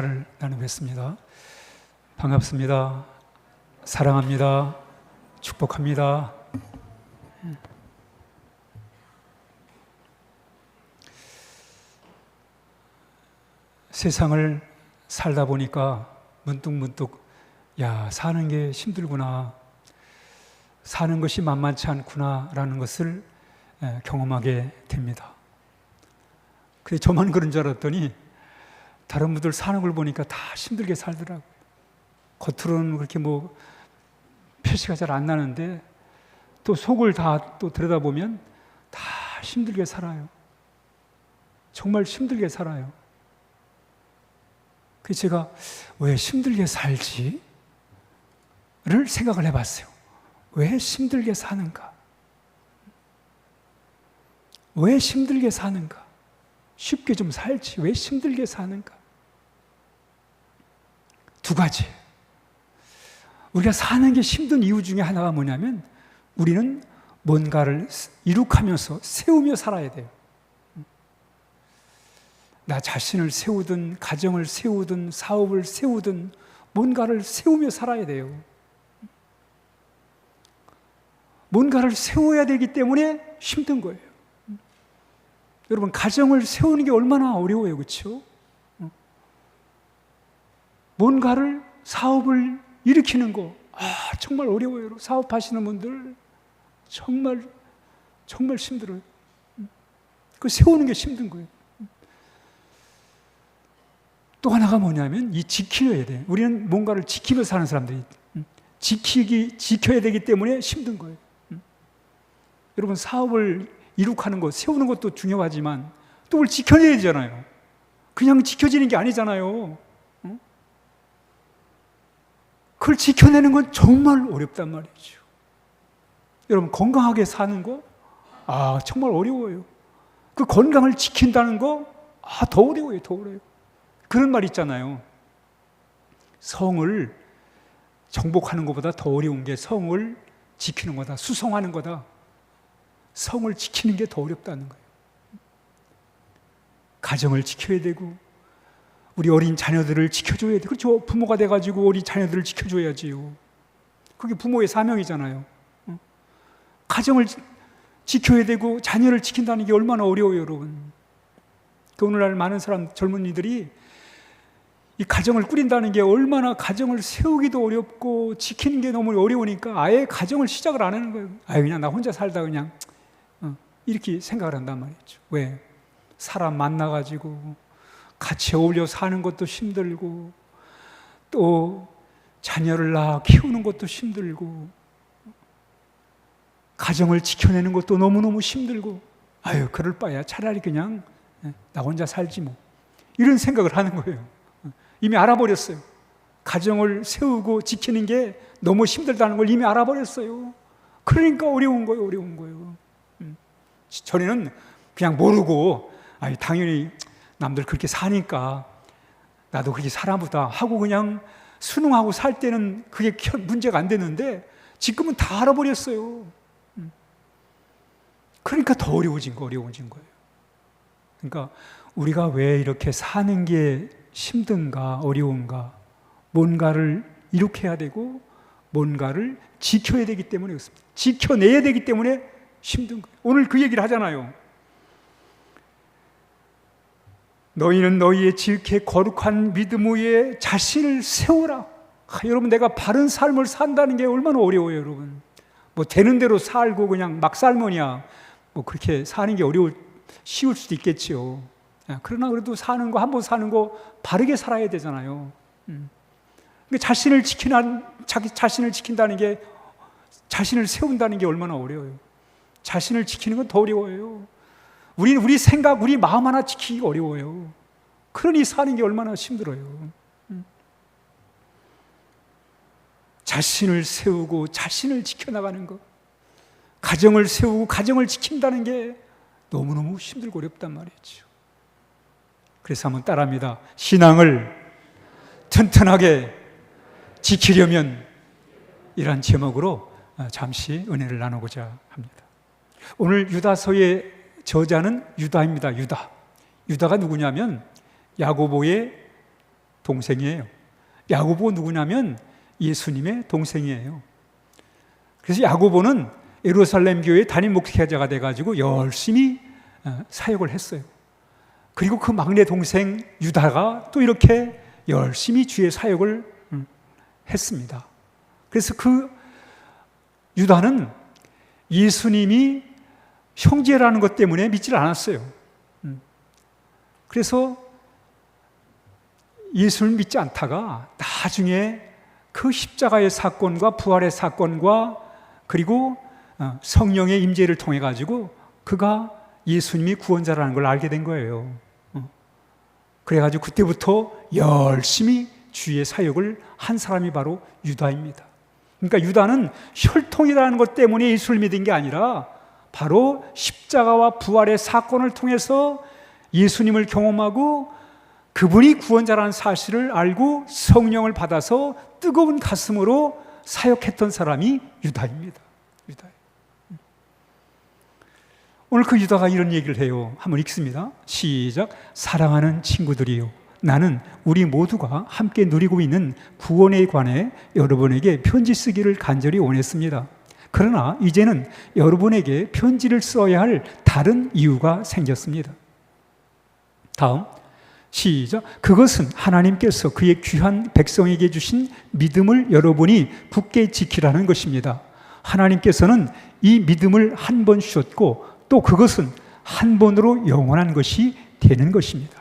를 나누겠습니다. 반갑습니다. 사랑합니다. 축복합니다. 세상을 살다 보니까 문득 사는 게 힘들구나, 사는 것이 만만치 않구나 라는 것을 경험하게 됩니다. 근데 저만 그런 줄 알았더니 다른 분들 사는 걸 보니까 다 힘들게 살더라고요. 겉으로는 그렇게 표시가 잘 안 나는데 또 속을 다 또 들여다보면 다 힘들게 살아요. 정말 힘들게 살아요. 그래서 제가 왜 힘들게 살지? 를 생각을 해봤어요. 왜 힘들게 사는가? 왜 힘들게 사는가? 쉽게 좀 살지 왜 힘들게 사는가? 두 가지. 우리가 사는 게 힘든 이유 중에 하나가 뭐냐면 우리는 뭔가를 이룩하면서 세우며 살아야 돼요. 나 자신을 세우든 가정을 세우든 사업을 세우든 뭔가를 세우며 살아야 돼요. 뭔가를 세워야 되기 때문에 힘든 거예요. 여러분, 가정을 세우는 게 얼마나 어려워요, 그렇죠? 뭔가를, 사업을 일으키는 거 정말 어려워요. 사업하시는 분들 정말 힘들어요. 그 세우는 게 힘든 거예요. 또 하나가 뭐냐면 이 지켜야 돼. 우리는 뭔가를 지키며 사는 사람들이 지켜야 되기 때문에 힘든 거예요. 여러분, 사업을 이룩하는 것, 세우는 것도 중요하지만 또 그걸 지켜내야 되잖아요. 그냥 지켜지는 게 아니잖아요. 그걸 지켜내는 건 정말 어렵단 말이죠. 여러분, 건강하게 사는 거 정말 어려워요. 그 건강을 지킨다는 거 더 어려워요. 더 어려워요. 그런 말 있잖아요. 성을 정복하는 것보다 더 어려운 게 성을 지키는 거다. 수성하는 거다. 성을 지키는 게 더 어렵다는 거예요. 가정을 지켜야 되고 우리 어린 자녀들을 지켜줘야 돼. 그렇죠. 부모가 돼가지고 우리 자녀들을 지켜줘야지요. 그게 부모의 사명이잖아요. 가정을 지켜야 되고 자녀를 지킨다는 게 얼마나 어려워요, 여러분. 오늘날 많은 젊은이들이 이 가정을 꾸린다는 게 얼마나 가정을 세우기도 어렵고 지키는 게 너무 어려우니까 아예 가정을 시작을 안 하는 거예요. 그냥 나 혼자 살다 그냥 이렇게 생각을 한단 말이죠. 왜? 사람 만나가지고 같이 어울려 사는 것도 힘들고 또 자녀를 낳아 키우는 것도 힘들고 가정을 지켜내는 것도 너무너무 힘들고 그럴 바에야 차라리 그냥 나 혼자 살지 뭐, 이런 생각을 하는 거예요. 이미 알아버렸어요. 가정을 세우고 지키는 게 너무 힘들다는 걸 이미 알아버렸어요. 그러니까 어려운 거예요. 전에는 그냥 모르고 당연히 남들 그렇게 사니까 나도 그렇게 살아보다 하고 그냥 순응하고 살 때는 그게 문제가 안 됐는데 지금은 다 알아버렸어요. 그러니까 더 어려워진 거예요. 그러니까 우리가 왜 이렇게 사는 게 힘든가 어려운가, 뭔가를 이룩해야 되고 뭔가를 지켜야 되기 때문에 그렇습니다. 지켜내야 되기 때문에 힘든 거예요. 오늘 그 얘기를 하잖아요. 너희는 너희의 지극히 거룩한 믿음 위에 자신을 세우라. 여러분, 내가 바른 삶을 산다는 게 얼마나 어려워요, 여러분. 되는 대로 살고 그냥 막 살면야 그렇게 사는 게 쉬울 수도 있겠지요. 그러나 그래도 한번 사는 거 바르게 살아야 되잖아요. 자신을 지킨다는 게, 자신을 세운다는 게 얼마나 어려워요. 자신을 지키는 건 더 어려워요. 우리 생각, 우리 마음 하나 지키기가 어려워요. 그러니 사는 게 얼마나 힘들어요. 자신을 세우고 자신을 지켜나가는 것, 가정을 세우고 가정을 지킨다는 게 너무너무 힘들고 어렵단 말이죠. 그래서 한번 따라합니다. 신앙을 튼튼하게 지키려면, 이란 제목으로 잠시 은혜를 나누고자 합니다. 오늘 유다서의 저자는 유다입니다. 유다가 누구냐면 야고보의 동생이에요. 야고보 누구냐면 예수님의 동생이에요. 그래서 야고보는 예루살렘 교회 담임 목회자가 돼가지고 열심히 사역을 했어요. 그리고 그 막내 동생 유다가 또 이렇게 열심히 주의 사역을 했습니다. 그래서 그 유다는 예수님이 형제라는 것 때문에 믿질 않았어요. 그래서 예수를 믿지 않다가 나중에 그 십자가의 사건과 부활의 사건과 그리고 성령의 임재를 통해 가지고 그가 예수님이 구원자라는 걸 알게 된 거예요. 그래가지고 그때부터 열심히 주의 사역을 한 사람이 바로 유다입니다. 그러니까 유다는 혈통이라는 것 때문에 예수를 믿은 게 아니라 바로 십자가와 부활의 사건을 통해서 예수님을 경험하고 그분이 구원자라는 사실을 알고 성령을 받아서 뜨거운 가슴으로 사역했던 사람이 유다입니다. 유다. 오늘 그 유다가 이런 얘기를 해요. 한번 읽습니다. 시작. 사랑하는 친구들이요, 나는 우리 모두가 함께 누리고 있는 구원에 관해 여러분에게 편지 쓰기를 간절히 원했습니다. 그러나 이제는 여러분에게 편지를 써야 할 다른 이유가 생겼습니다. 다음 시작. 그것은 하나님께서 그의 귀한 백성에게 주신 믿음을 여러분이 굳게 지키라는 것입니다. 하나님께서는 이 믿음을 한 번 주셨고 또 그것은 한 번으로 영원한 것이 되는 것입니다.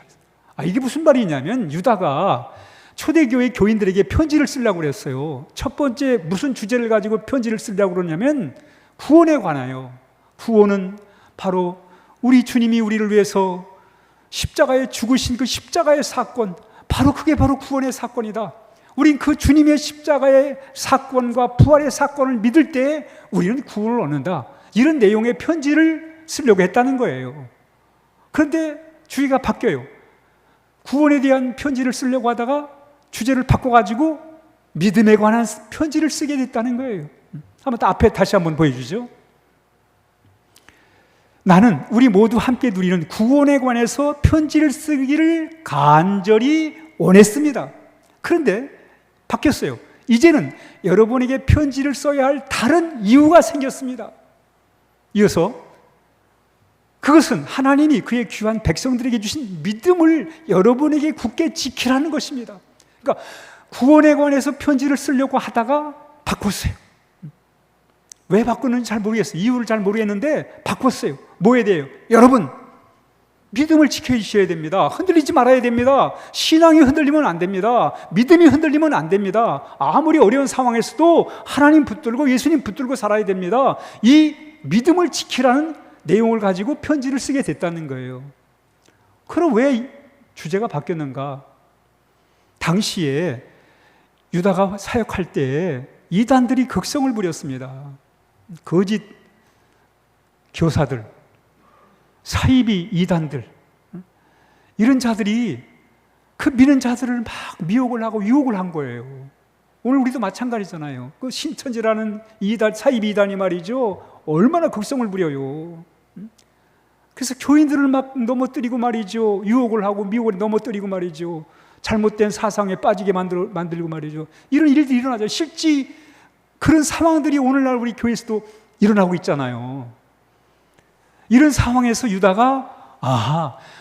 이게 무슨 말이냐면 유다가 초대교회 교인들에게 편지를 쓰려고 그랬어요. 첫 번째 무슨 주제를 가지고 편지를 쓰려고 그러냐면 구원에 관하여. 구원은 바로 우리 주님이 우리를 위해서 십자가에 죽으신 그 십자가의 사건, 그게 바로 구원의 사건이다. 우린 그 주님의 십자가의 사건과 부활의 사건을 믿을 때 우리는 구원을 얻는다. 이런 내용의 편지를 쓰려고 했다는 거예요. 그런데 주의가 바뀌어요. 구원에 대한 편지를 쓰려고 하다가 주제를 바꿔가지고 믿음에 관한 편지를 쓰게 됐다는 거예요. 한번 앞에 다시 한번 보여주죠. 나는 우리 모두 함께 누리는 구원에 관해서 편지를 쓰기를 간절히 원했습니다. 그런데 바뀌었어요. 이제는 여러분에게 편지를 써야 할 다른 이유가 생겼습니다. 이어서 그것은 하나님이 그의 귀한 백성들에게 주신 믿음을 여러분에게 굳게 지키라는 것입니다. 그러니까 구원에 관해서 편지를 쓰려고 하다가 바꿨어요. 왜 바꾸는지 잘 모르겠어요. 이유를 잘 모르겠는데 바꿨어요. 뭐에 대해요? 여러분, 믿음을 지켜주셔야 됩니다. 흔들리지 말아야 됩니다. 신앙이 흔들리면 안 됩니다. 믿음이 흔들리면 안 됩니다. 아무리 어려운 상황에서도 하나님 붙들고 예수님 붙들고 살아야 됩니다. 이 믿음을 지키라는 내용을 가지고 편지를 쓰게 됐다는 거예요. 그럼 왜 주제가 바뀌었는가? 당시에 유다가 사역할 때 이단들이 극성을 부렸습니다. 거짓 교사들, 사이비 이단들, 이런 자들이 그 믿는 자들을 막 미혹을 하고 유혹을 한 거예요. 오늘 우리도 마찬가지잖아요. 그 신천지라는 이단, 사이비 이단이 말이죠, 얼마나 극성을 부려요. 그래서 교인들을 막 넘어뜨리고 말이죠, 유혹을 하고 미혹을 넘어뜨리고 말이죠, 잘못된 사상에 빠지게 만들고 말이죠. 이런 일들이 일어나죠. 실제 그런 상황들이 오늘날 우리 교회에서도 일어나고 있잖아요. 이런 상황에서 유다가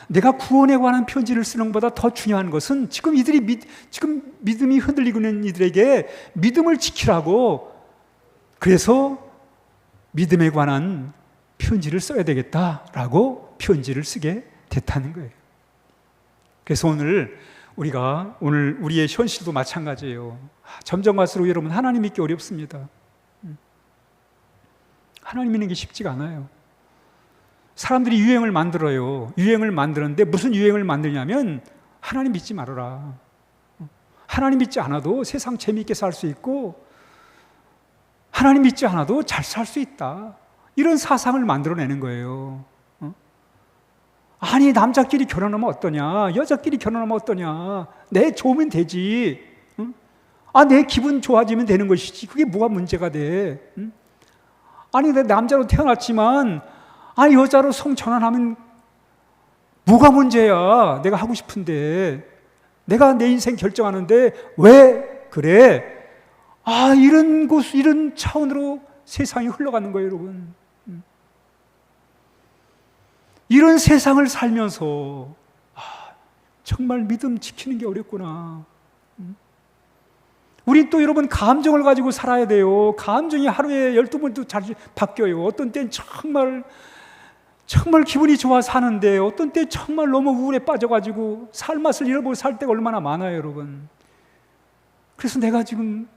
내가 구원에 관한 편지를 쓰는 것보다 더 중요한 것은 지금 지금 믿음이 흔들리고 있는 이들에게 믿음을 지키라고, 그래서 믿음에 관한 편지를 써야 되겠다라고 편지를 쓰게 됐다는 거예요. 그래서 오늘 우리의 현실도 마찬가지예요. 점점 갈수록 여러분 하나님 믿기 어렵습니다. 하나님 믿는 게 쉽지가 않아요. 사람들이 유행을 만들어요. 유행을 만드는데 무슨 유행을 만드냐면 하나님 믿지 말아라. 하나님 믿지 않아도 세상 재미있게 살 수 있고 하나님 믿지 않아도 잘 살 수 있다. 이런 사상을 만들어내는 거예요. 아니, 남자끼리 결혼하면 어떠냐, 여자끼리 결혼하면 어떠냐, 내 좋으면 되지, 내 기분 좋아지면 되는 것이지 그게 뭐가 문제가 돼. 아니, 내 남자로 태어났지만 여자로 성전환하면 뭐가 문제야, 내가 하고 싶은데. 내가 내 인생 결정하는데 왜 그래? 이런 곳, 이런 차원으로 세상이 흘러가는 거예요, 여러분. 이런 세상을 살면서 정말 믿음 지키는 게 어렵구나. 우리 또 여러분 감정을 가지고 살아야 돼요. 감정이 하루에 12번도 잘 바뀌어요. 어떤 때는 정말 기분이 좋아 사는데 어떤 때 정말 너무 우울에 빠져가지고 살 맛을 잃어버리고 살 때가 얼마나 많아요, 여러분. 그래서 내가 지금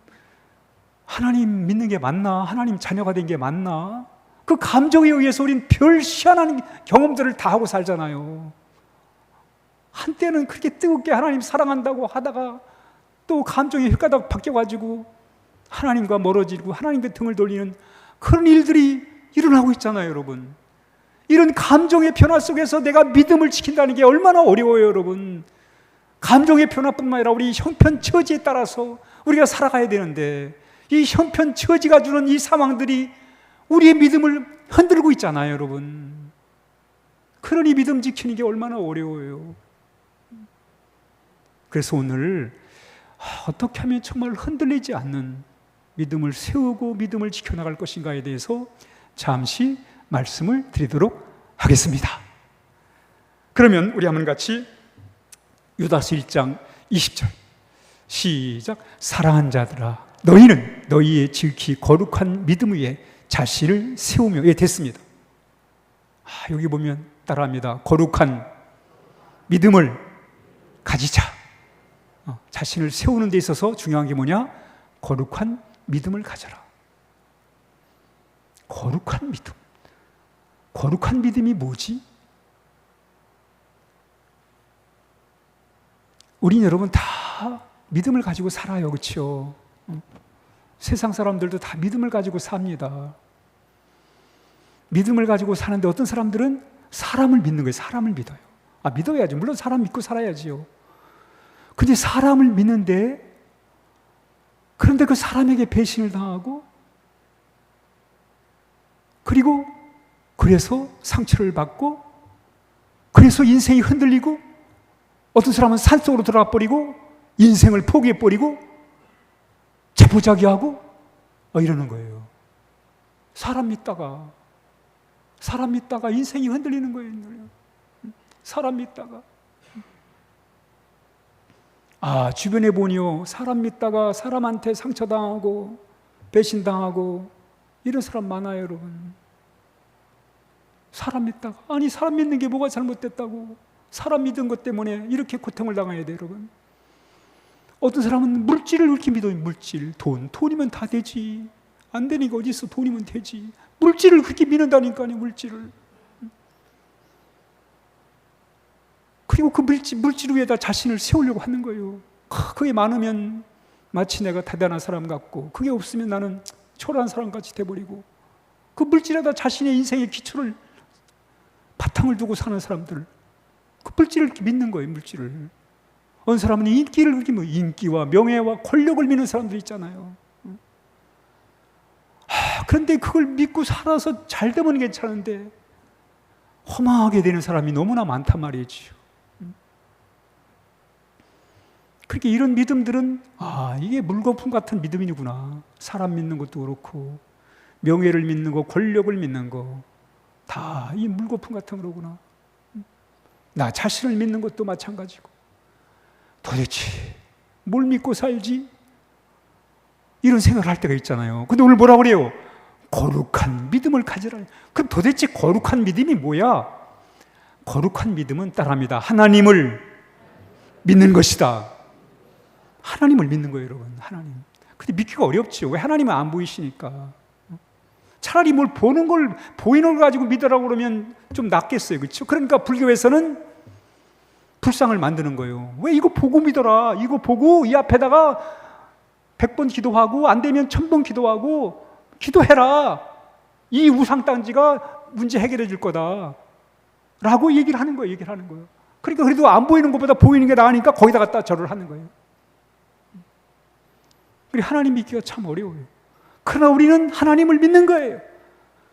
하나님 믿는 게 맞나? 하나님 자녀가 된 게 맞나? 그 감정에 의해서 우린 별 희한한 경험들을 다 하고 살잖아요. 한때는 그렇게 뜨겁게 하나님 사랑한다고 하다가 또 감정이 휘가닥 바뀌어가지고 하나님과 멀어지고 하나님께 등을 돌리는 그런 일들이 일어나고 있잖아요, 여러분. 이런 감정의 변화 속에서 내가 믿음을 지킨다는 게 얼마나 어려워요, 여러분. 감정의 변화뿐만 아니라 우리 형편 처지에 따라서 우리가 살아가야 되는데 이 형편 처지가 주는 이 상황들이 우리의 믿음을 흔들고 있잖아요, 여러분. 그러니 믿음 지키는 게 얼마나 어려워요. 그래서 오늘 어떻게 하면 정말 흔들리지 않는 믿음을 세우고 믿음을 지켜나갈 것인가에 대해서 잠시 말씀을 드리도록 하겠습니다. 그러면 우리 한번 같이 유다서 1장 20절 시작. 사랑한 자들아 너희는 너희의 지극히 거룩한 믿음 위에 자신을 세우며. 예, 됐습니다. 여기 보면 따라합니다. 거룩한 믿음을 가지자. 자신을 세우는 데 있어서 중요한 게 뭐냐? 거룩한 믿음을 가져라. 거룩한 믿음. 거룩한 믿음이 뭐지? 우린 여러분 다 믿음을 가지고 살아요, 그렇죠? 세상 사람들도 다 믿음을 가지고 삽니다. 믿음을 가지고 사는데 어떤 사람들은 사람을 믿는 거예요. 사람을 믿어요. 믿어야죠. 물론 사람 믿고 살아야지요. 근데 사람을 믿는데 그런데 그 사람에게 배신을 당하고 그리고 그래서 상처를 받고 그래서 인생이 흔들리고 어떤 사람은 산속으로 들어가 버리고 인생을 포기해 버리고 자포자기하고 이러는 거예요. 사람 믿다가 인생이 흔들리는 거예요. 사람 믿다가 주변에 보니요, 사람 믿다가 사람한테 상처당하고 배신당하고 이런 사람 많아요, 여러분. 사람 믿다가 사람 믿는 게 뭐가 잘못됐다고 사람 믿은 것 때문에 이렇게 고통을 당해야 돼요, 여러분. 어떤 사람은 물질을 그렇게 믿어요. 물질, 돈이면 다 되지. 안 되니까 어디 있어? 돈이면 되지. 물질을 그렇게 믿는다니까요, 물질을. 그리고 그 물질 위에다 자신을 세우려고 하는 거예요. 그게 많으면 마치 내가 대단한 사람 같고 그게 없으면 나는 초라한 사람같이 돼버리고 그 물질에다 자신의 인생의 기초를 바탕을 두고 사는 사람들, 그 물질을 이렇게 믿는 거예요, 물질을. 어느 사람은 인기를 그렇게 인기와 명예와 권력을 믿는 사람들 있잖아요. 그런데 그걸 믿고 살아서 잘 되면 괜찮은데 허망하게 되는 사람이 너무나 많단 말이지요. 그렇게 이런 믿음들은 이게 물거품 같은 믿음이구나. 사람 믿는 것도 그렇고 명예를 믿는 거, 권력을 믿는 거 다 이 물거품 같은 거구나. 나 자신을 믿는 것도 마찬가지고 도대체 뭘 믿고 살지? 이런 생각을 할 때가 있잖아요. 근데 오늘 뭐라 그래요? 거룩한 믿음을 가지라. 그럼 도대체 거룩한 믿음이 뭐야? 거룩한 믿음은 따라합니다. 하나님을 믿는 것이다. 하나님을 믿는 거예요, 여러분. 하나님. 근데 믿기가 어렵죠. 왜? 하나님은 안 보이시니까. 차라리 뭘 보이는 걸 가지고 믿으라고 그러면 좀 낫겠어요, 그렇죠? 그러니까 불교에서는 불상을 만드는 거예요. 왜? 이거 보고 믿어라. 이거 보고 이 앞에다가 100번 기도하고 안 되면 1000번 기도하고 기도해라. 이 우상단지가 문제 해결해 줄 거다 라고 얘기를 하는 거예요. 그러니까 그래도 안 보이는 것보다 보이는 게 나으니까 거기다 갖다 절을 하는 거예요. 그리고 하나님 믿기가 참 어려워요. 그러나 우리는 하나님을 믿는 거예요.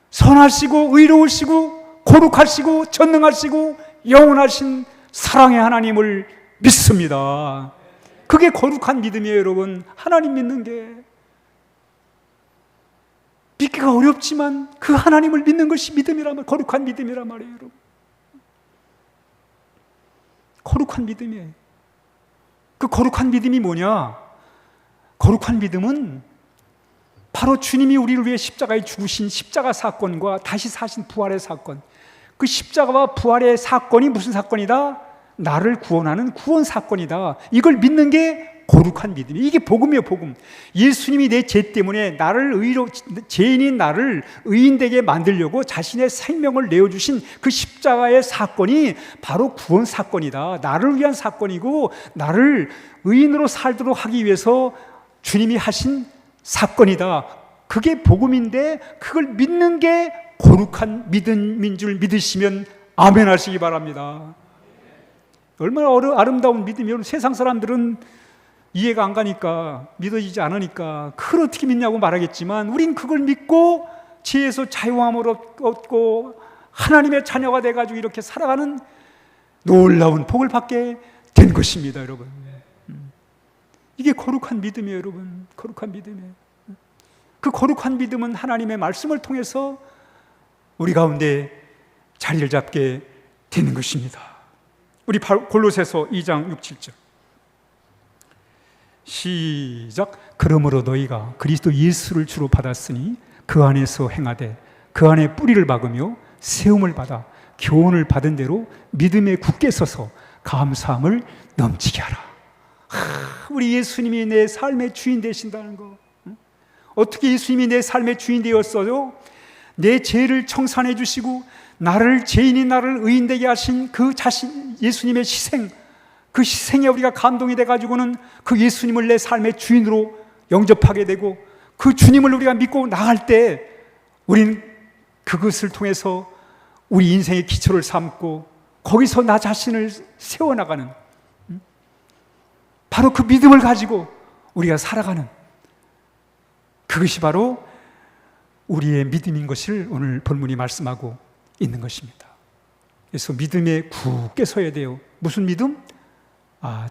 선하시고 의로우시고 거룩하시고 전능하시고 영원하신 사랑의 하나님을 믿습니다. 그게 거룩한 믿음이에요, 여러분. 하나님 믿는 게. 믿기가 어렵지만 그 하나님을 믿는 것이 믿음이란 거룩한 믿음이란 말이에요, 여러분. 거룩한 믿음이에요. 그 거룩한 믿음이 뭐냐? 거룩한 믿음은 바로 주님이 우리를 위해 십자가에 죽으신 십자가 사건과 다시 사신 부활의 사건, 그 십자가와 부활의 사건이 무슨 사건이다? 나를 구원하는 구원 사건이다. 이걸 믿는 게 거룩한 믿음이에요. 이게 복음이에요, 복음. 예수님이 내 죄 때문에 죄인인 나를 의인되게 만들려고 자신의 생명을 내어주신 그 십자가의 사건이 바로 구원 사건이다. 나를 위한 사건이고 나를 의인으로 살도록 하기 위해서 주님이 하신 사건이다. 그게 복음인데 그걸 믿는 게 거룩한 믿음인 줄 믿으시면 아멘 하시기 바랍니다. 얼마나 아름다운 믿음이에요. 여러분, 세상 사람들은 이해가 안 가니까, 믿어지지 않으니까 그걸 어떻게 믿냐고 말하겠지만 우린 그걸 믿고 죄에서 자유함을 얻고 하나님의 자녀가 돼가지고 이렇게 살아가는 놀라운 복을 받게 된 것입니다, 여러분. 이게 거룩한 믿음이에요, 여러분. 거룩한 믿음이에요. 그 거룩한 믿음은 하나님의 말씀을 통해서 우리 가운데 자리를 잡게 되는 것입니다. 우리 골로새서 2장 6, 7절 시작. 그러므로 너희가 그리스도 예수를 주로 받았으니 그 안에서 행하되 그 안에 뿌리를 박으며 세움을 받아 교훈을 받은 대로 믿음에 굳게 서서 감사함을 넘치게 하라. 우리 예수님이 내 삶의 주인 되신다는 거. 어떻게 예수님이 내 삶의 주인 되었어요? 내 죄를 청산해 주시고 나를, 죄인인 나를 의인되게 하신 그 자신, 예수님의 희생, 그 희생에 우리가 감동이 돼가지고는 그 예수님을 내 삶의 주인으로 영접하게 되고 그 주님을 우리가 믿고 나갈 때 우리는 그것을 통해서 우리 인생의 기초를 삼고 거기서 나 자신을 세워나가는, 바로 그 믿음을 가지고 우리가 살아가는, 그것이 바로 우리의 믿음인 것을 오늘 본문이 말씀하고 있는 것입니다. 그래서 믿음에 굳게 서야 돼요. 무슨 믿음?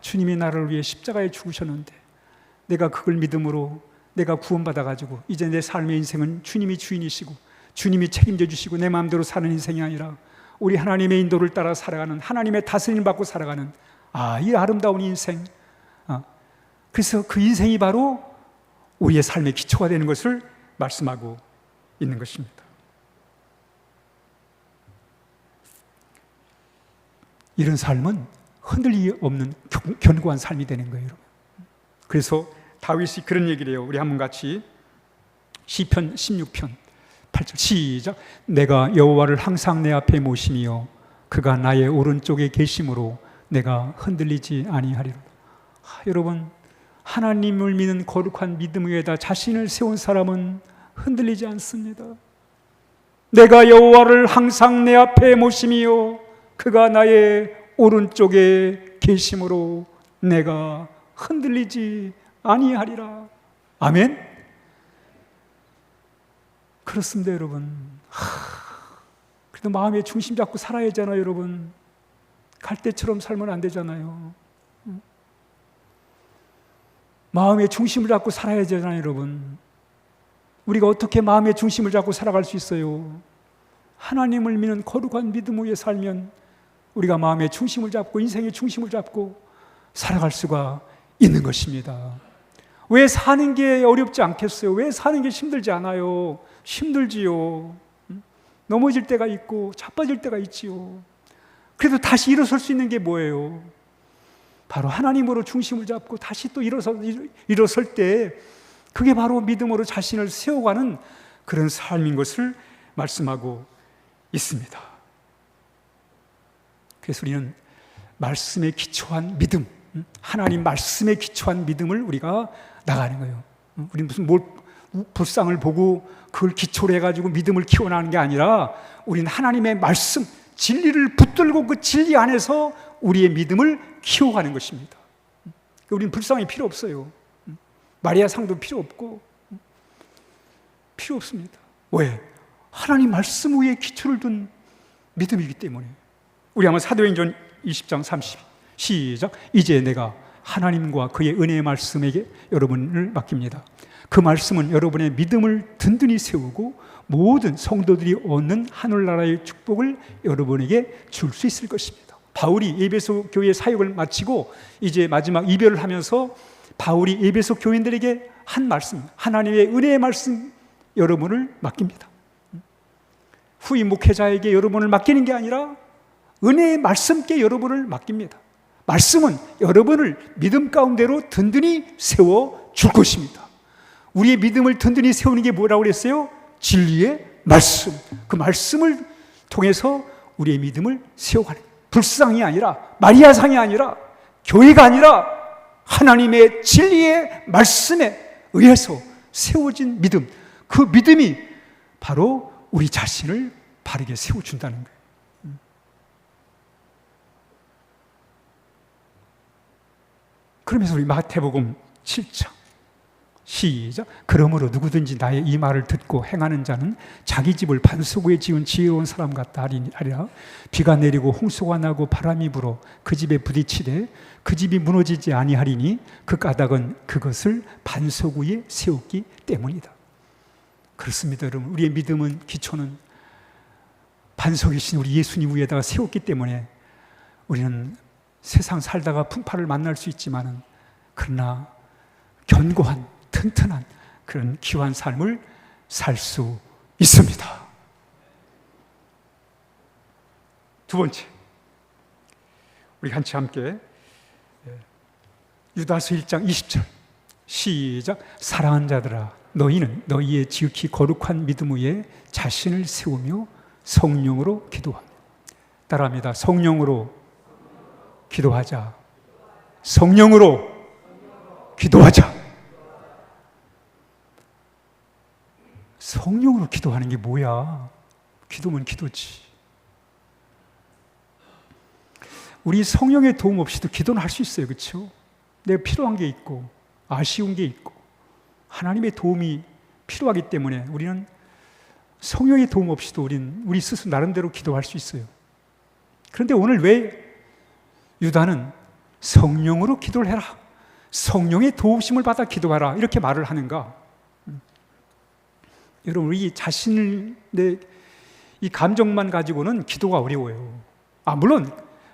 주님이 나를 위해 십자가에 죽으셨는데 내가 그걸 믿음으로 내가 구원받아가지고 이제 내 삶의 인생은 주님이 주인이시고 주님이 책임져 주시고 내 마음대로 사는 인생이 아니라 우리 하나님의 인도를 따라 살아가는, 하나님의 다스림 받고 살아가는 이 아름다운 인생. 그래서 그 인생이 바로 우리의 삶의 기초가 되는 것을 말씀하고 있는 것입니다. 이런 삶은 흔들림이 없는 견고한 삶이 되는 거예요, 여러분. 그래서 다윗이 그런 얘기를 해요. 우리 한번 같이 시편 16편 8절 시작. 내가 여호와를 항상 내 앞에 모시며 그가 나의 오른쪽에 계심으로 내가 흔들리지 아니하리라. 여러분, 하나님을 믿는 거룩한 믿음 위에다 자신을 세운 사람은 흔들리지 않습니다. 내가 여호와를 항상 내 앞에 모시며 그가 나의 오른쪽에 계심으로 내가 흔들리지 아니하리라. 아멘. 그렇습니다, 여러분. 그래도 마음의 중심 잡고 살아야 하잖아요, 여러분. 갈대처럼 살면 안 되잖아요. 마음의 중심을 잡고 살아야 되잖아요, 여러분. 우리가 어떻게 마음의 중심을 잡고 살아갈 수 있어요? 하나님을 믿는 거룩한 믿음 위에 살면 우리가 마음의 중심을 잡고 인생의 중심을 잡고 살아갈 수가 있는 것입니다. 왜 사는 게 어렵지 않겠어요? 왜 사는 게 힘들지 않아요? 힘들지요. 넘어질 때가 있고 자빠질 때가 있지요. 그래도 다시 일어설 수 있는 게 뭐예요? 바로 하나님으로 중심을 잡고 다시 또 일어설 때 그게 바로 믿음으로 자신을 세워가는 그런 삶인 것을 말씀하고 있습니다. 그래서 우리는 말씀에 기초한 믿음, 하나님 말씀에 기초한 믿음을 우리가 나가는 거예요. 우리는 무슨 불상을 보고 그걸 기초로 해가지고 믿음을 키워나가는 게 아니라 우리는 하나님의 말씀, 진리를 붙들고 그 진리 안에서 우리의 믿음을 키워가는 것입니다. 우리는 불상이 필요 없어요. 마리아 상도 필요 없고 필요 없습니다. 왜? 하나님 말씀 위에 기초를 둔 믿음이기 때문에. 우리 한번 사도행전 20장 시작. 이제 내가 하나님과 그의 은혜의 말씀에게 여러분을 맡깁니다. 그 말씀은 여러분의 믿음을 든든히 세우고 모든 성도들이 얻는 하늘나라의 축복을 여러분에게 줄 수 있을 것입니다. 바울이 에베소 교회 사역을 마치고 이제 마지막 이별을 하면서 바울이 에베소 교인들에게 한 말씀, 하나님의 은혜의 말씀, 여러분을 맡깁니다. 후임 목회자에게 여러분을 맡기는 게 아니라 은혜의 말씀께 여러분을 맡깁니다. 말씀은 여러분을 믿음 가운데로 든든히 세워 줄 것입니다. 우리의 믿음을 든든히 세우는 게 뭐라고 그랬어요? 진리의 말씀. 그 말씀을 통해서 우리의 믿음을 세워가는, 불상이 아니라, 마리아상이 아니라, 교회가 아니라 하나님의 진리의 말씀에 의해서 세워진 믿음, 그 믿음이 바로 우리 자신을 바르게 세워준다는 거예요. 그러면서 우리 마태복음 7장 시작. 그러므로 누구든지 나의 이 말을 듣고 행하는 자는 자기 집을 반석 위에 지은 지혜로운 사람 같다 하리라. 비가 내리고 홍수가 나고 바람이 불어 그 집에 부딪히되 그 집이 무너지지 아니하리니 그 까닭은 그것을 반석 위에 세웠기 때문이다. 그렇습니다, 여러분. 우리의 믿음은, 기초는 반석이신 우리 예수님 위에다가 세웠기 때문에 우리는 세상 살다가 풍파를 만날 수 있지만은, 그러나 견고한, 튼튼한 그런 귀한 삶을 살 수 있습니다. 두 번째, 우리 같이 함께 유다서 1장 20절 시작. 사랑하는 자들아, 너희는 너희의 지극히 거룩한 믿음 위에 자신을 세우며 성령으로 기도하며. 따라합니다. 성령으로 기도하자. 성령으로 기도하자. 성령으로 기도하는 게 뭐야? 기도면 기도지. 우리 성령의 도움 없이도 기도는 할 수 있어요. 그렇죠? 내가 필요한 게 있고 아쉬운 게 있고 하나님의 도움이 필요하기 때문에 우리는 성령의 도움 없이도 우리 스스로 나름대로 기도할 수 있어요. 그런데 오늘 왜 유다는 성령으로 기도를 해라, 성령의 도우심을 받아 기도하라, 이렇게 말을 하는가? 여러분, 우리 자신의 이 감정만 가지고는 기도가 어려워요. 물론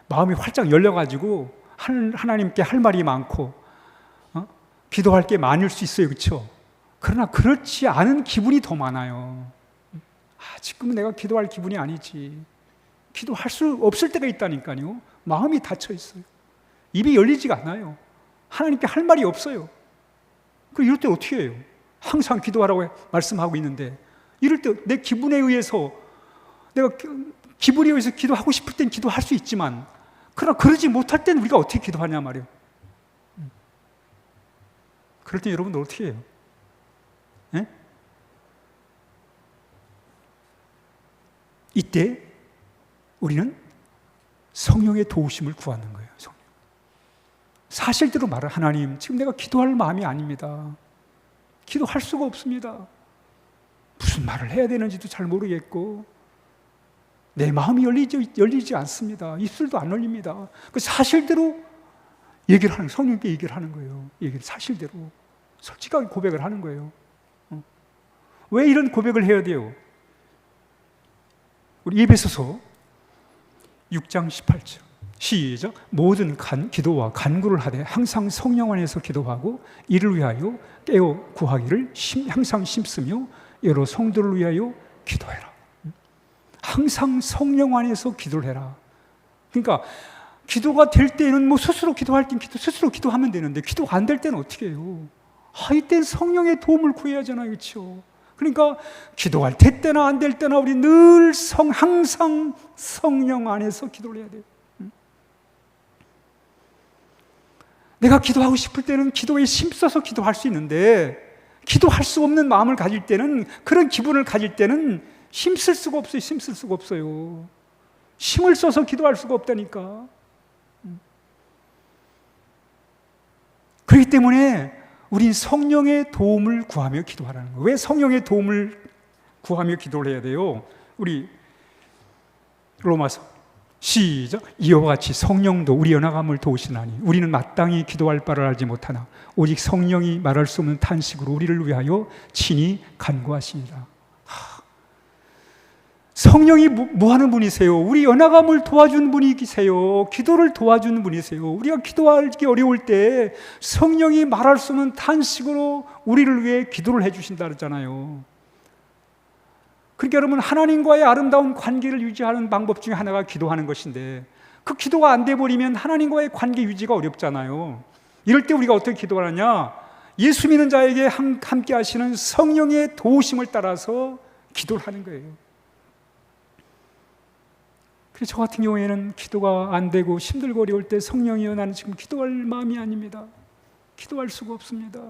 마음이 활짝 열려가지고 하나님께 할 말이 많고 기도할 게 많을 수 있어요. 그렇죠? 그러나 그렇지 않은 기분이 더 많아요. 지금은 내가 기도할 기분이 아니지. 기도할 수 없을 때가 있다니까요. 마음이 닫혀 있어요. 입이 열리지가 않아요. 하나님께 할 말이 없어요. 이럴 때 어떻게 해요? 항상 기도하라고 말씀하고 있는데, 이럴 때 내 기분에 의해서, 내가 기분에 의해서 기도하고 싶을 땐 기도할 수 있지만, 그러나 그러지 못할 때는 우리가 어떻게 기도하냐 말이에요. 그럴 때 여러분들 어떻게 해요? 네? 이때 우리는 성령의 도우심을 구하는 거예요. 성령. 사실대로 말을, 하나님, 지금 내가 기도할 마음이 아닙니다. 기도할 수가 없습니다. 무슨 말을 해야 되는지도 잘 모르겠고 내 마음이 열리지 않습니다. 입술도 안 열립니다. 그 사실대로 얘기를 하는, 성령께 얘기를 하는 거예요. 얘기를 사실대로 솔직하게 고백을 하는 거예요. 왜 이런 고백을 해야 돼요? 우리 에베소서 6장 18절 시작. 모든 기도와 간구를 하되 항상 성령 안에서 기도하고 이를 위하여 깨어 구하기를 항상 심쓰며 여러 성도를 위하여 기도해라. 항상 성령 안에서 기도를 해라. 그러니까 기도가 될 때는 스스로 기도할 땐 스스로 기도하면 되는데, 기도가 안 될 때는 어떻게 해요? 이땐 성령의 도움을 구해야 하잖아요. 그렇죠? 그러니까 기도할 때나 안 될 때나 우리 늘 항상 성령 안에서 기도를 해야 돼요. 내가 기도하고 싶을 때는 기도에 힘써서 기도할 수 있는데, 기도할 수 없는 마음을 가질 때는, 그런 기분을 가질 때는 힘쓸 수가 없어요. 힘쓸 수가 없어요. 힘을 써서 기도할 수가 없다니까. 그렇기 때문에 우린 성령의 도움을 구하며 기도하라는 거예요. 왜 성령의 도움을 구하며 기도를 해야 돼요? 우리 로마서 시작. 이와 같이 성령도 우리 연약함을 도우시나니 우리는 마땅히 기도할 바를 알지 못하나 오직 성령이 말할 수 없는 탄식으로 우리를 위하여 친히 간구하시니라. 성령이 뭐 하는 분이세요? 우리 연약함을 도와주는 분이세요. 기도를 도와주는 분이세요. 우리가 기도하기 어려울 때 성령이 말할 수 없는 탄식으로 우리를 위해 기도를 해주신다 그랬잖아요. 그러니까 여러분, 하나님과의 아름다운 관계를 유지하는 방법 중에 하나가 기도하는 것인데, 그 기도가 안 돼버리면 하나님과의 관계 유지가 어렵잖아요. 이럴 때 우리가 어떻게 기도하느냐? 예수 믿는 자에게 함께 하시는 성령의 도우심을 따라서 기도를 하는 거예요. 그래서 저 같은 경우에는 기도가 안 되고 힘들고 어려울 때 성령이여 나는 지금 기도할 마음이 아닙니다. 기도할 수가 없습니다.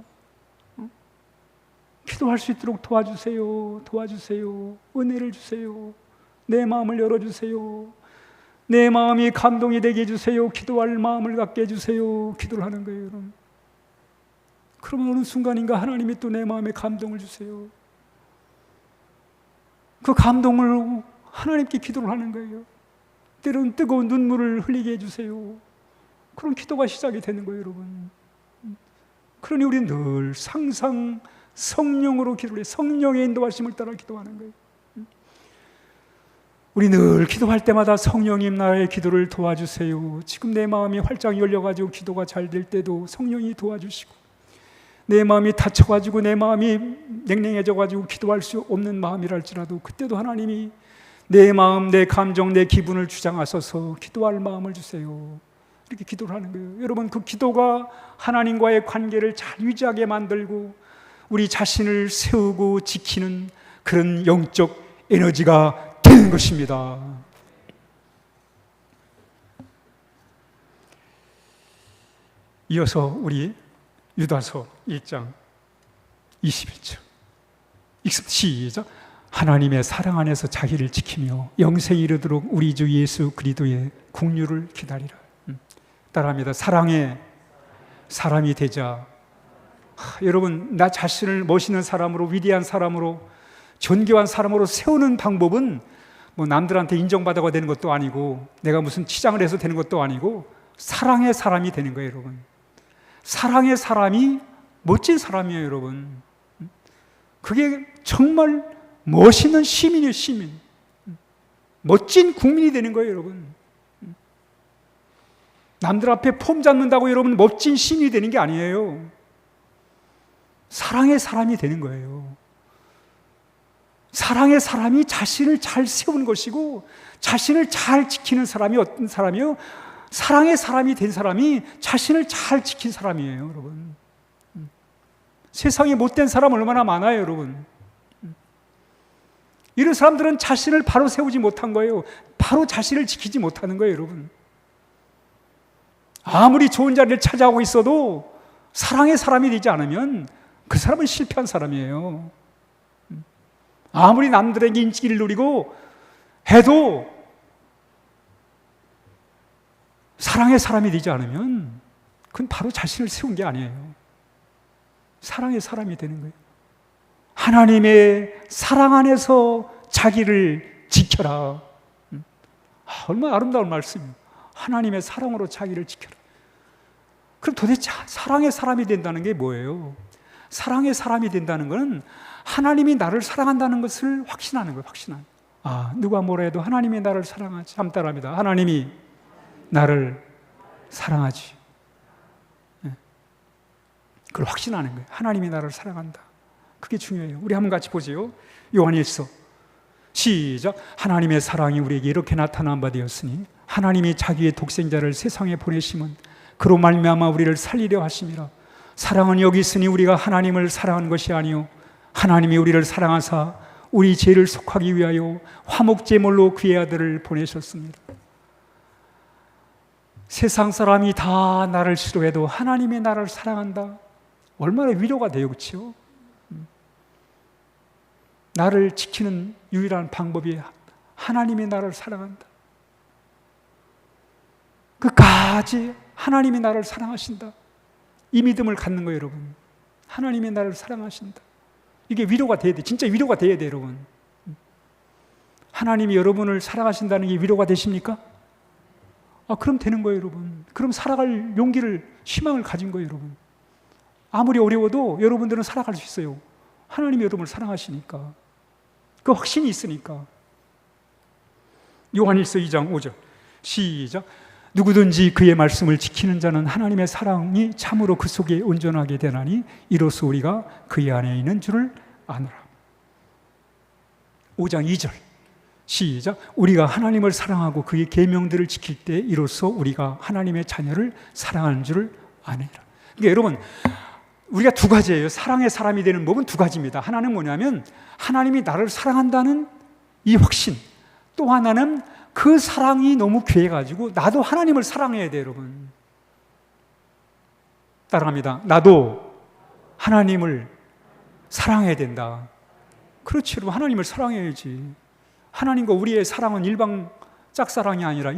기도할 수 있도록 도와주세요. 도와주세요. 은혜를 주세요. 내 마음을 열어주세요. 내 마음이 감동이 되게 해주세요. 기도할 마음을 갖게 해주세요. 기도를 하는 거예요, 여러분. 그러면 어느 순간인가 하나님이 또 내 마음에 감동을 주세요. 그 감동을 하나님께 기도를 하는 거예요. 때로는 뜨거운 눈물을 흘리게 해주세요. 그런 기도가 시작이 되는 거예요, 여러분. 그러니 우리는 늘 상상 성령으로 기도를 해. 성령의 인도하심을 따라 기도하는 거예요. 우리 늘 기도할 때마다 성령님 나의 기도를 도와주세요. 지금 내 마음이 활짝 열려가지고 기도가 잘 될 때도 성령이 도와주시고, 내 마음이 다쳐가지고 내 마음이 냉랭해져가지고 기도할 수 없는 마음이랄지라도 그때도 하나님이 내 마음, 내 감정, 내 기분을 주장하셔서 기도할 마음을 주세요. 이렇게 기도를 하는 거예요. 여러분, 그 기도가 하나님과의 관계를 잘 유지하게 만들고 우리 자신을 세우고 지키는 그런 영적 에너지가 되는 것입니다. 이어서 우리 유다서 1장 21절 시작. 하나님의 사랑 안에서 자기를 지키며 영생에 이르도록 우리 주 예수 그리스도의 긍휼을 기다리라. 따라합니다. 사랑의 사람이 되자. 여러분, 나 자신을 멋있는 사람으로, 위대한 사람으로, 존귀한 사람으로 세우는 방법은 뭐 남들한테 인정받아가 되는 것도 아니고 내가 무슨 치장을 해서 되는 것도 아니고 사랑의 사람이 되는 거예요, 여러분. 사랑의 사람이 멋진 사람이에요, 여러분. 그게 정말 멋있는 시민이에요, 시민. 멋진 국민이 되는 거예요, 여러분. 남들 앞에 폼 잡는다고 여러분 멋진 시민이 되는 게 아니에요. 사랑의 사람이 되는 거예요. 사랑의 사람이 자신을 잘 세우는 것이고 자신을 잘 지키는 사람이 어떤 사람이요? 사랑의 사람이 된 사람이 자신을 잘 지킨 사람이에요, 여러분. 세상에 못된 사람 얼마나 많아요, 여러분. 이런 사람들은 자신을 바로 세우지 못한 거예요. 바로 자신을 지키지 못하는 거예요, 여러분. 아무리 좋은 자리를 차지하고 있어도 사랑의 사람이 되지 않으면 그 사람은 실패한 사람이에요. 아무리 남들에게 인기를 누리고 해도 사랑의 사람이 되지 않으면 그건 바로 자신을 세운 게 아니에요. 사랑의 사람이 되는 거예요. 하나님의 사랑 안에서 자기를 지켜라. 얼마나 아름다운 말씀이에요. 하나님의 사랑으로 자기를 지켜라. 그럼 도대체 사랑의 사람이 된다는 게 뭐예요? 사랑의 사람이 된다는 것은 하나님이 나를 사랑한다는 것을 확신하는 거예요. 확신하는 거예요. 누가 뭐라 해도 하나님이 나를 사랑하지. 한번 따라합니다. 하나님이 나를 사랑하지. 그걸 확신하는 거예요. 하나님이 나를 사랑한다. 그게 중요해요. 우리 한번 같이 보죠. 요한일서 시작. 하나님의 사랑이 우리에게 이렇게 나타난 바 되었으니 하나님이 자기의 독생자를 세상에 보내심은 그로 말미암아 우리를 살리려 하심이라. 사랑은 여기 있으니 우리가 하나님을 사랑한 것이 아니요 하나님이 우리를 사랑하사 우리 죄를 속하기 위하여 화목제물로 그의 아들을 보내셨습니다. 세상 사람이 다 나를 싫어해도 하나님이 나를 사랑한다. 얼마나 위로가 돼요, 그렇죠? 나를 지키는 유일한 방법이 하나님이 나를 사랑한다. 끝까지 하나님이 나를 사랑하신다. 이 믿음을 갖는 거예요, 여러분. 하나님이 나를 사랑하신다. 이게 위로가 돼야 돼. 진짜 위로가 돼야 돼, 여러분. 하나님이 여러분을 사랑하신다는 게 위로가 되십니까? 그럼 되는 거예요, 여러분. 그럼 살아갈 용기를, 희망을 가진 거예요, 여러분. 아무리 어려워도 여러분들은 살아갈 수 있어요. 하나님이 여러분을 사랑하시니까. 그 확신이 있으니까. 요한일서 2장 5절 시작. 누구든지 그의 말씀을 지키는 자는 하나님의 사랑이 참으로 그 속에 온전하게 되나니 이로써 우리가 그의 안에 있는 줄을 아노라. 5장 2절 시작. 우리가 하나님을 사랑하고 그의 계명들을 지킬 때 이로써 우리가 하나님의 자녀를 사랑하는 줄을 아느니라. 그러니까 여러분, 우리가 두 가지예요. 사랑의 사람이 되는 법은 두 가지입니다. 하나는 뭐냐면 하나님이 나를 사랑한다는 이 확신, 또 하나는 그 사랑이 너무 귀해가지고 나도 하나님을 사랑해야 돼요, 여러분. 따라갑니다. 나도 하나님을 사랑해야 된다. 그렇지, 여러분. 하나님을 사랑해야지. 하나님과 우리의 사랑은 일방 짝사랑이 아니라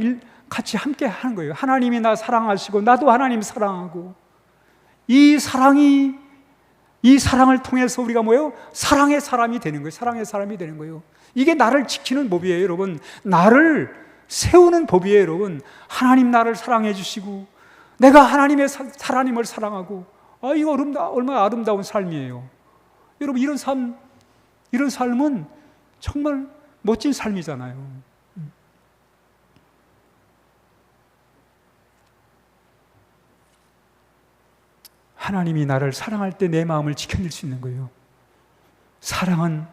같이 함께 하는 거예요. 하나님이 나 사랑하시고 나도 하나님 사랑하고, 이 사랑을 통해서 우리가 뭐예요? 사랑의 사람이 되는 거예요. 사랑의 사람이 되는 거예요. 이게 나를 지키는 법이에요, 여러분. 나를 세우는 법이에요, 여러분. 하나님 나를 사랑해 주시고 내가 하나님을 사랑하고, 이거 얼마나 아름다운 삶이에요. 여러분, 이런 삶은 정말 멋진 삶이잖아요. 하나님이 나를 사랑할 때 내 마음을 지켜낼 수 있는 거예요. 사랑은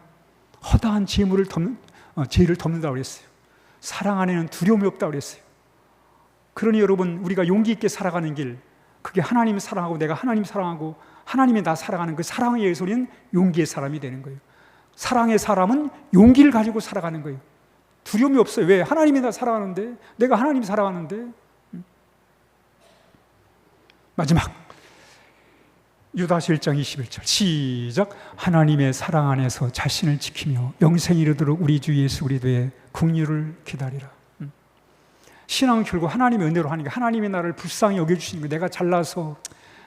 허다한 죄를 덮는다고 그랬어요. 사랑 안에는 두려움이 없다고 그랬어요. 그러니 여러분, 우리가 용기 있게 살아가는 길, 그게 하나님 사랑하고 내가 하나님 사랑하고 하나님이 나 사랑하는 그 사랑에 의해서 우리는 용기의 사람이 되는 거예요. 사랑의 사람은 용기를 가지고 살아가는 거예요. 두려움이 없어요. 왜? 하나님이 나 사랑하는데, 내가 하나님 사랑하는데. 마지막 유다서 1장 21절 시작. 하나님의 사랑 안에서 자신을 지키며 영생에 이르도록 우리 주 예수 그리스도의 긍휼을 기다리라. 신앙은 결국 하나님의 은혜로 하는 게, 하나님이 나를 불쌍히 여겨주시는 거예요. 내가 잘나서,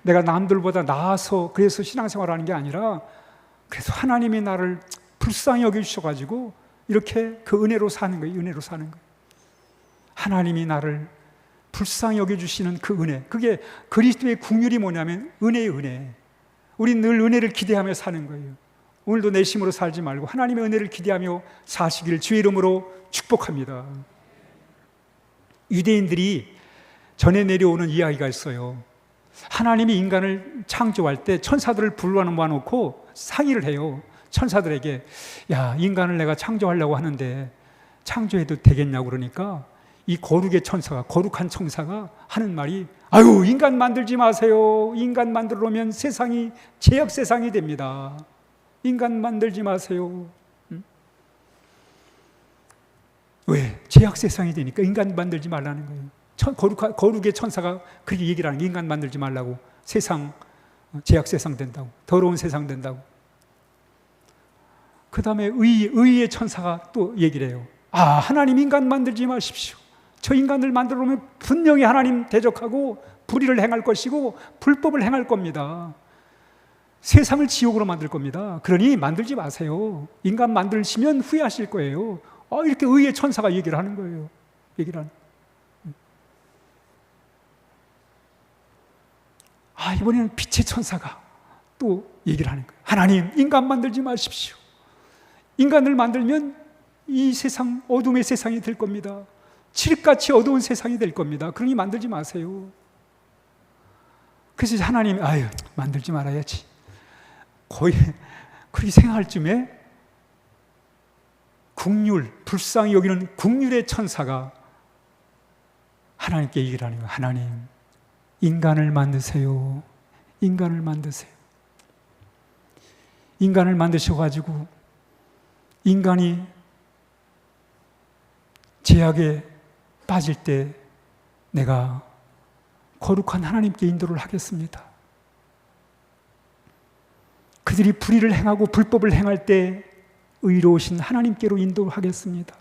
내가 남들보다 나아서 그래서 신앙생활을 하는 게 아니라, 그래서 하나님이 나를 불쌍히 여겨주셔가지고 이렇게 그 은혜로 사는 거예요. 은혜로 사는 거예요. 하나님이 나를 불쌍히 여겨주시는 그 은혜, 그게 그리스도의 긍휼이 뭐냐면 은혜의 은혜. 우린 늘 은혜를 기대하며 사는 거예요. 오늘도 내 힘으로 살지 말고 하나님의 은혜를 기대하며 사시기를 주의 이름으로 축복합니다. 유대인들이 전해 내려오는 이야기가 있어요. 하나님이 인간을 창조할 때 천사들을 불러놓고 상의를 해요. 천사들에게, 야, 인간을 내가 창조하려고 하는데 창조해도 되겠냐고. 그러니까 이 거룩한 천사가 하는 말이, 아유, 인간 만들지 마세요. 인간 만들어 놓으면 세상이 죄악 세상이 됩니다. 인간 만들지 마세요. 왜? 죄악 세상이 되니까 인간 만들지 말라는 거예요. 거룩의 천사가 그렇게 얘기를 하는 거예요. 인간 만들지 말라고. 세상, 죄악 세상 된다고. 더러운 세상 된다고. 그 다음에 의의 천사가 또 얘기를 해요. 하나님 인간 만들지 마십시오. 저 인간을 만들어 놓으면 분명히 하나님 대적하고 불의를 행할 것이고 불법을 행할 겁니다. 세상을 지옥으로 만들 겁니다. 그러니 만들지 마세요. 인간 만드시면 후회하실 거예요. 이렇게 의의 천사가 얘기를 하는 거예요. 이번에는 빛의 천사가 또 얘기를 하는 거예요. 하나님, 인간 만들지 마십시오. 인간을 만들면 이 세상, 어둠의 세상이 될 겁니다. 칠흑같이 어두운 세상이 될 겁니다. 그러니 만들지 마세요. 그래서 하나님이 만들지 말아야지. 거의 그렇게 생각할 쯤에 불쌍히 여기는 긍휼의 천사가 하나님께 얘기를 하는 거예요. 하나님, 인간을 만드세요. 인간을 만드세요. 인간을 만드셔가지고 인간이 죄악에 빠질 때 내가 거룩한 하나님께 인도를 하겠습니다. 그들이 불의를 행하고 불법을 행할 때 의로우신 하나님께로 인도하겠습니다.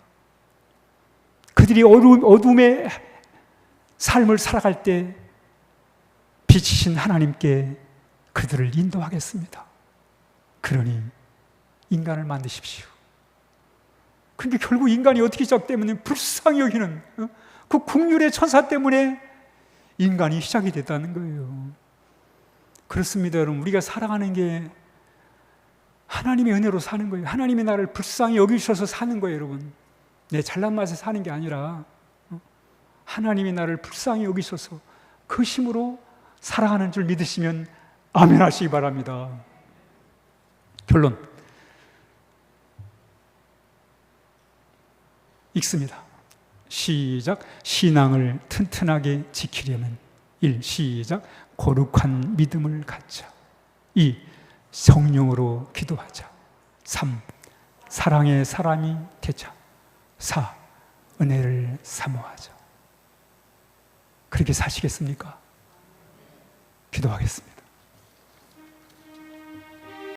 그들이 어둠의 삶을 살아갈 때 빛이신 하나님께 그들을 인도하겠습니다. 그러니 인간을 만드십시오. 그러니까 결국 인간이 어떻게 시작되면 불쌍히 여기는 그 국률의 천사 때문에 인간이 시작이 됐다는 거예요. 그렇습니다, 여러분. 우리가 살아가는 게 하나님의 은혜로 사는 거예요. 하나님이 나를 불쌍히 여기셔서 사는 거예요, 여러분. 내 잘난 맛에 사는 게 아니라 하나님이 나를 불쌍히 여기셔서 그 힘으로 살아가는 줄 믿으시면 아멘 하시기 바랍니다. 결론 읽습니다. 시작. 신앙을 튼튼하게 지키려면 1. 시작. 거룩한 믿음을 갖자. 2. 성령으로 기도하자. 3. 사랑의 사람이 되자. 4. 은혜를 사모하자. 그렇게 사시겠습니까? 기도하겠습니다.